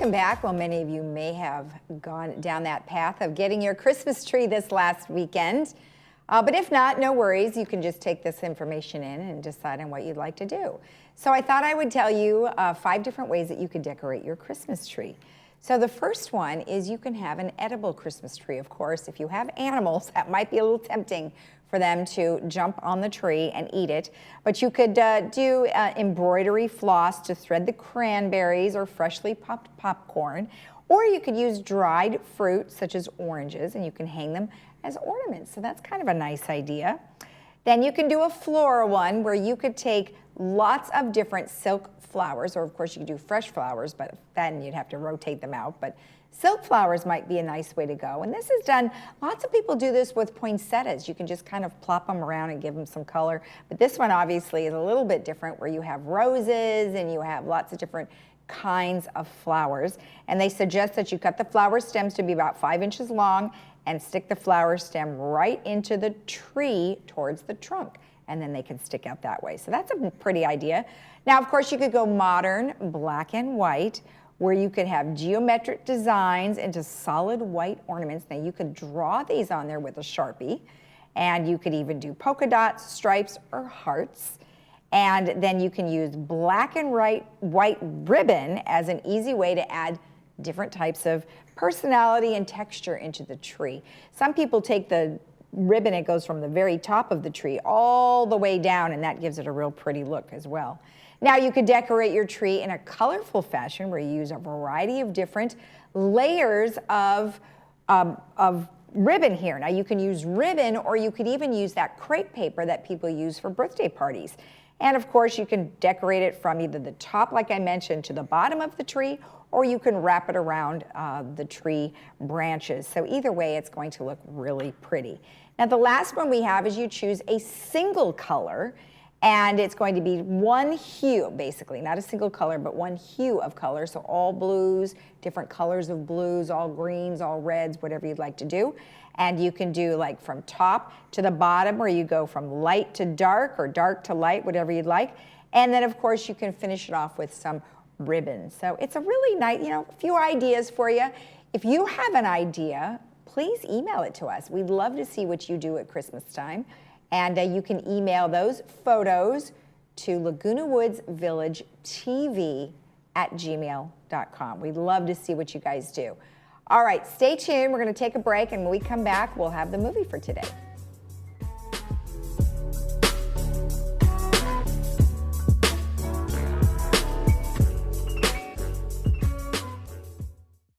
Welcome back. Well, many of you may have gone down that path of getting your Christmas tree this last weekend. But if not, no worries. You can just take this information in and decide on what you'd like to do. So I thought I would tell you 5 different ways that you could decorate your Christmas tree. So the first one is you can have an edible Christmas tree. Of course, if you have animals, that might be a little tempting for them to jump on the tree and eat it. But you could do embroidery floss to thread the cranberries or freshly popped popcorn. Or you could use dried fruit such as oranges, and you can hang them as ornaments. So that's kind of a nice idea. Then you can do a floral one where you could take lots of different silk flowers, or of course you could do fresh flowers, but then you'd have to rotate them out. But silk flowers might be a nice way to go. And this is done, lots of people do this with poinsettias. You can just kind of plop them around and give them some color. But this one obviously is a little bit different, where you have roses and you have lots of different kinds of flowers. And they suggest that you cut the flower stems to be about 5 inches long and stick the flower stem right into the tree towards the trunk. And then they can stick out that way. So that's a pretty idea. Now, of course, you could go modern, black and white, where you could have geometric designs into solid white ornaments. Now, you could draw these on there with a Sharpie, and you could even do polka dots, stripes, or hearts. And then you can use black and white ribbon as an easy way to add different types of personality and texture into the tree. Some people take the ribbon, it goes from the very top of the tree all the way down, and that gives it a real pretty look as well. Now you could decorate your tree in a colorful fashion where you use a variety of different layers of ribbon here. Now you can use ribbon, or you could even use that crepe paper that people use for birthday parties. And of course you can decorate it from either the top, like I mentioned, to the bottom of the tree, or you can wrap it around the tree branches. So either way, it's going to look really pretty. Now the last one we have is you choose a single color, and it's going to be one hue, basically, not a single color, but one hue of color. So all blues, different colors of blues, all greens, all reds, whatever you'd like to do. And you can do like from top to the bottom, where you go from light to dark or dark to light, whatever you'd like. And then of course you can finish it off with some ribbons. So it's a really nice, a few ideas for you. If you have an idea, please email it to us. We'd love to see what you do at Christmas time. And you can email those photos to Laguna Woods Village TV@gmail.com. We'd love to see what you guys do. All right, stay tuned. We're going to take a break, and when we come back, we'll have the movie for today.